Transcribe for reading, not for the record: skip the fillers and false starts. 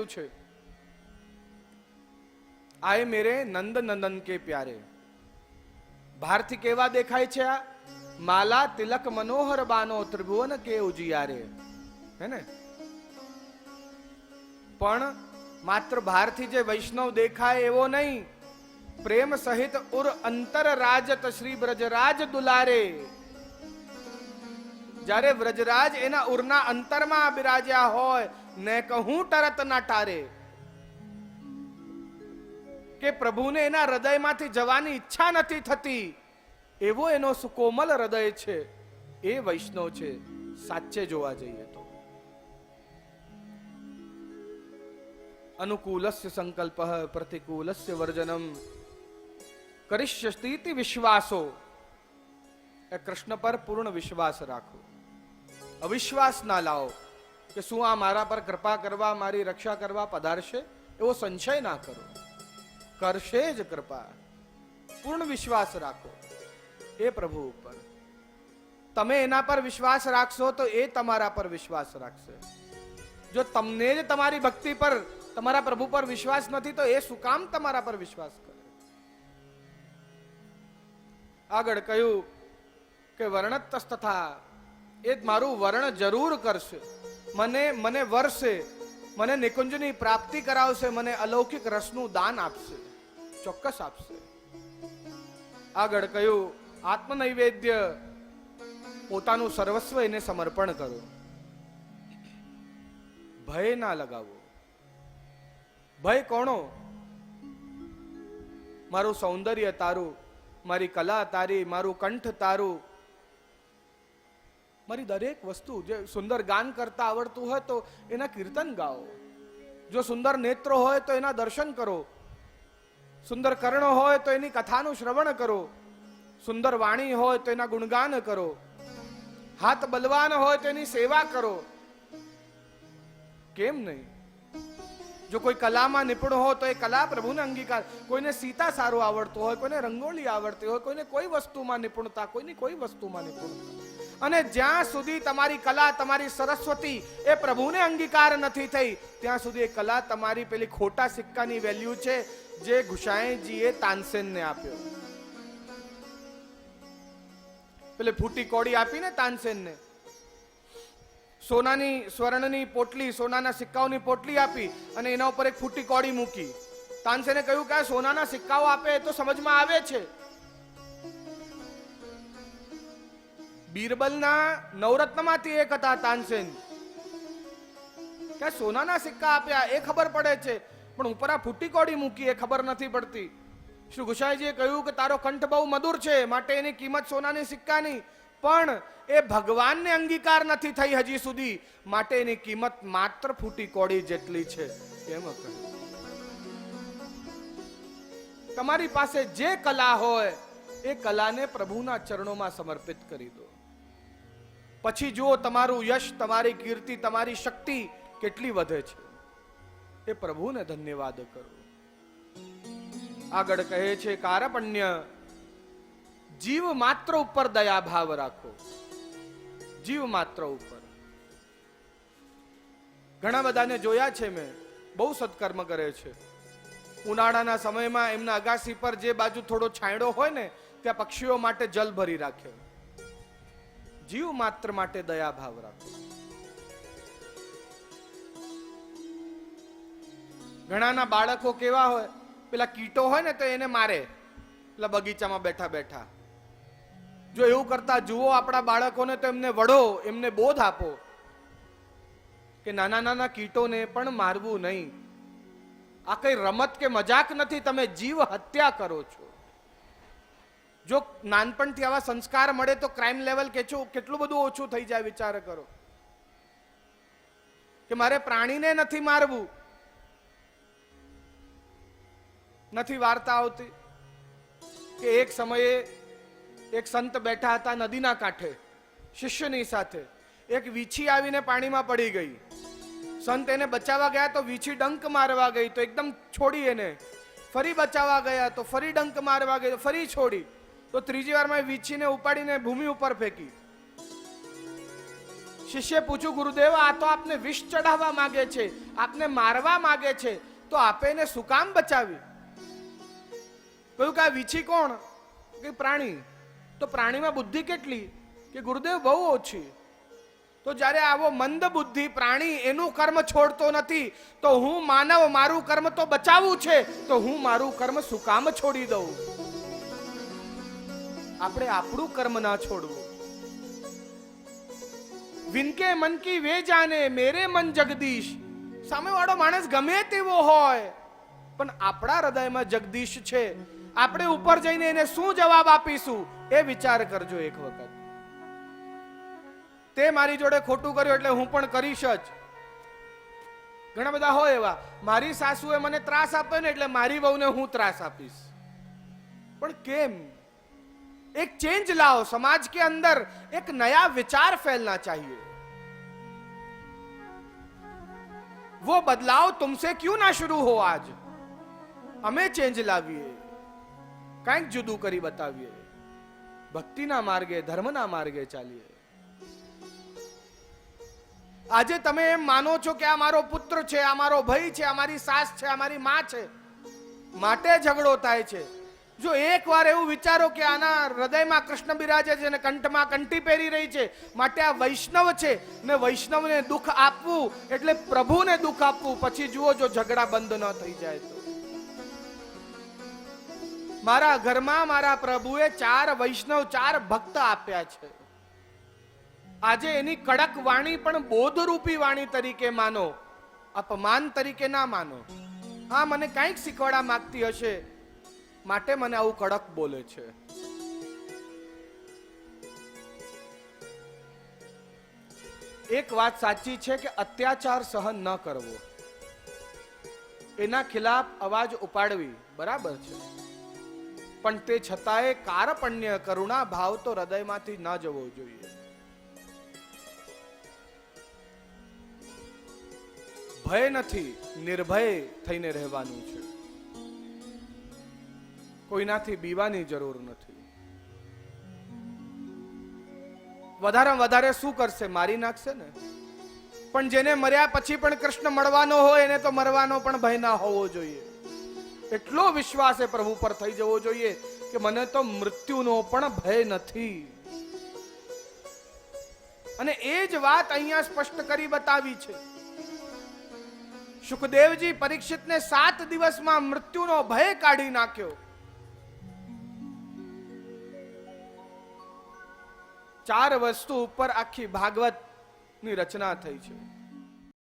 લખેલું છે, આય મેરે નંદ નંદન કે પ્યારે. બહારથી કેવા દેખાય છે આ? માલા તિલક મનોહર બાનો ત્રિભુવન કે ઉજિયારે, હે ને? પણ માત્ર બહારથી જે વૈષ્ણવ દેખાય એવો નહીં, પ્રેમ સહિત ઉર અંતર રાજત શ્રી બ્રજરાજ દુલારે. જ્યારે વ્રજરાજ એના ઉરના અંતરમાં બિરાજ્યા હોય ને કહું તરત ના ટારે, કે પ્રભુને એના હૃદયમાંથી જવાની ઈચ્છા નથી થતી, એવો એનો સુકોમલ હૃદય છે. એ વૈષ્ણવ છે સાચે જોવા જઈએ તો. અનુકૂલસ્ય સંકલ્પ પ્રતિકૂલસ્ય વર્જનમ કરિષ્યસ્તીતિ વિશ્વાસો. એ કૃષ્ણ પર પૂર્ણ વિશ્વાસ રાખો, અવિશ્વાસ ના લાવો કે શું આ મારા પર કૃપા કરવા, મારી રક્ષા કરવા પધારશે, એવો સંશય ના કરો. કરશે જ કૃપા. પૂર્ણ વિશ્વાસ રાખો એ પ્રભુ ઉપર. તમે એના પર વિશ્વાસ રાખશો તો એ તમારા પર વિશ્વાસ રાખશે. જો તમને જ તમારી ભક્તિ પર, તમારા પ્રભુ પર વિશ્વાસ નથી તો એ શું કામ તમારા પર વિશ્વાસ કરે? આગળ કહ્યું કે વર્ણતસ્તથા, એ મારું વર્ણ જરૂર કરશે, મને વરસે, મને નિકુંજની પ્રાપ્તિ કરાવશે, મને અલૌકિક રસનું દાન આપશે, ચોક્કસ આપશે. આગળ કહ્યું આત્મનૈવેદ્ય, પોતાનું સર્વસ્વ એને સમર્પણ કરો, ભય ના લગાવો. ભય કોનો? મારું સૌંદર્ય તારું, મારી કલા તારી, મારું કંઠ તારું, મારી દરેક વસ્તુ. જે સુંદર ગાન કરતા આવડતું હોય તો એના કીર્તન ગાઓ, જો સુંદર નેત્રો હોય તો એના દર્શન કરો, સુંદર કર્ણો હોય તો એની કથાનું શ્રવણ કરો, સુંદર વાણી હોય તો એના ગુણગાન કરો, હાથ બલવાન હોય તો એની સેવા કરો. કેમ નહીં? જો કોઈ કલામાં નિપુણ હોય તો એ કલા પ્રભુને અંગીકાર. કોઈને સીતા સારું આવડતું હોય, કોઈને રંગોળી આવડતી હોય, કોઈને કોઈ વસ્તુમાં નિપુણતા, કોઈની કોઈ વસ્તુમાં નિપુણતા. અને જ્યાં સુધી તમારી કલા, તમારી સરસ્વતી એ પ્રભુને અંગીકાર નથી થઈ, ત્યાં સુધી એ કલા તમારી પેલી ખોટા સિક્કાની વેલ્યુ છે જે ગુસાઈજીએ તાનસેનને આપ્યો. પેલે ફૂટી કોડી આપીને તાનસેનને, સોનાની સ્વર્ણની પોટલી, સોનાના સિક્કાઓની પોટલી આપી અને એના ઉપર એક ફૂટી કોડી મૂકી. તાનસેને કહ્યું કે સોનાના સિક્કાઓ આપે તો સમજમાં આવે છે. બીરબલના નવરત્નમાંથી એક હતા તાનસેન, કે સોનાના સિક્કા આપ્યા એ ખબર પડે છે, પણ ઉપર આ ફૂટી કોડી મૂકી એ ખબર નથી પડતી. શ્રી ગુસાઈજીએ કહ્યું કે તારો કંઠ બહુ મધુર છે, માટે એની કિંમત સોનાની સિક્કાની, પણ એ ભગવાનને અંગીકાર નથી થઈ હજી સુધી, માટે એની કિંમત માત્ર ફૂટી કોડી જેટલી છે. એમ કહ્યું. તમારી પાસે જે કલા હોય એ કલાને પ્રભુના ચરણોમાં સમર્પિત કરી દો. પછી જુઓ તમારું યશ, તમારી કીર્તિ, તમારી શક્તિ કેટલી વધે છે. એ પ્રભુને ધન્યવાદ કરો. આગળ કહે છે કારપણ્ય, જીવ માત્ર ઉપર દયા ભાવ રાખો. જીવ માત્ર ઉપર. ઘણા બધાને જોયા છે મેં, બહુ સત્કર્મ કરે છે. ઉનાળાના સમયમાં એમના અગાસી પર જે બાજુ થોડો છાંયડો હોય ને ત્યાં પક્ષીઓ માટે જલ ભરી રાખે. જીવ માત્ર માટે દયા ભાવ રાખો. ઘણાના બાળકો કેવા હોય, પેલા કીટો હોય ને તો એને મારે, પેલા બગીચામાં બેઠા બેઠા. જો એવું કરતા જુઓ આપણા બાળકોને તો એમને વડો, એમને બોધ આપો કે નાના નાના કીટોને પણ મારવું નહીં. આ કઈ રમત કે મજાક નથી, તમે જીવ હત્યા કરો છો. જો નાનપણથી આવા સંસ્કાર મળે તો ક્રાઇમ લેવલ કેટલું બધું ઓછું થઈ જાય. વિચાર કરો કે મારે પ્રાણીને નથી મારવું. નથી વાર્તા આવતી કે એક સમયે એક સંત બેઠા હતા નદીના કાંઠે શિષ્યની સાથે. એક વીછી આવીને પાણીમાં પડી ગઈ. સંત એને બચાવવા ગયા તો વીછી ડંક મારવા ગઈ તો એકદમ છોડી એને. ફરી બચાવવા ગયા તો ફરી ડંક મારવા ગઈ તો ફરી છોડી. તો ત્રીજી વારમાં વીછીને ઉપાડીને ભૂમિ ઉપર ફેંકી. શિષ્ય પૂછ્યું, ગુરુદેવ આ તો આપને વિષ ચડાવવા માંગે છે, આપને મારવા માંગે છે, તો આપે એને શું કામ બચાવી? કહ્યું કે આ વીછી કોણ? કે પ્રાણી. તો પ્રાણીમાં બુદ્ધિ કેટલી? કે ગુરુદેવ બહુ ઓછી. તો જ્યારે આવો મંદ બુદ્ધિ પ્રાણી એનું કર્મ છોડતો નથી, તો હું માનવ મારું કર્મ તો બચાવવું છે, તો હું મારું કર્મ શું કામ છોડી દઉં? આપણે આપણું કર્મ ના છોડવું. વિનકે મન કી વે જાને મેરે મન જગદીશ. સામેવાળો માણસ ગમે તેવો હોય, પણ આપણા હૃદયમાં જગદીશ છે. આપણે ઉપર જઈને એને શું જવાબ આપીશું એ વિચાર કરજો એક વખત. તે મારી જોડે ખોટું કર્યું એટલે હું પણ કરીશ જ. ઘણા બધા હોય એવા, મારી સાસુએ મને ત્રાસ આપ્યો ને એટલે મારી વહુને હું ત્રાસ આપીશ. પણ કેમ? एक चेंज लाओ समाज के अंदर, एक नया विचार फैलना चाहिए. वो बदलाव तुमसे क्यों ना शुरू हो? आज हमें चेंज लाविए, કંઈક જુદું કરી બતાવીએ, ભક્તિના માર્ગે ધર્મના માર્ગે ચાલીએ. આજે તમે એમ માનો છો કે આ મારો પુત્ર છે, આ મારો ભાઈ છે, આ મારી સાસ છે, આ મારી માં છે, માટે ઝઘડો થાય છે. જો એકવાર એવું વિચારો કે આના હૃદયમાં કૃષ્ણ બિરાજે છે અને કંઠમાં કંઠી પહેરી રહી છે, માટે આ વૈષ્ણવ છે ને વૈષ્ણવને દુઃખ આપવું એટલે પ્રભુને દુઃખ આપવું. પછી જુઓ જો ઝઘડા બંધ ન થઈ જાય તો. મારા ઘરમાં મારા પ્રભુએ 4 વૈષ્ણવ 4 ભક્ત આપ્યા છે. આજે એની કડક વાણી પણ બોધરૂપી વાણી તરીકે માનો, અપમાન તરીકે ના માનો. હા, મને કંઈક શીખવાડવા માંગતી હશે માટે મને આવું કડક બોલે છે. એક વાત સાચી છે કે અત્યાચાર સહન ન કરવો, એના ખિલાફ અવાજ ઉપાડવી બરાબર છે, પણ તે છતાંય કારપણ્ય કરુણા ભાવ તો હૃદયમાંથી ન જવો જોઈએ. ભય નથી, નિર્ભય થઈને રહેવાનું છે. કોઈનાથી બીવાની જરૂર નથી. વધારે વધારે શું કરશે? મારી નાખશે ને. પણ જેને મર્યા પછી પણ કૃષ્ણ મળવાનો હોય એને તો મરવાનો પણ ભય ના હોવો જોઈએ. એટલો વિશ્વાસ એ પ્રભુ પર થઈ જવો જોઈએ કે મને તો મૃત્યુનો પણ ભય નથી. અને એ જ વાત અહીંયા સ્પષ્ટ કરી બતાવી છે. સુખદેવજી પરીક્ષિતને 7 દિવસમાં મૃત્યુનો ભય કાઢી નાખ્યો. 4 વસ્તુ ઉપર આખી ભાગવત ની રચના થઈ છે.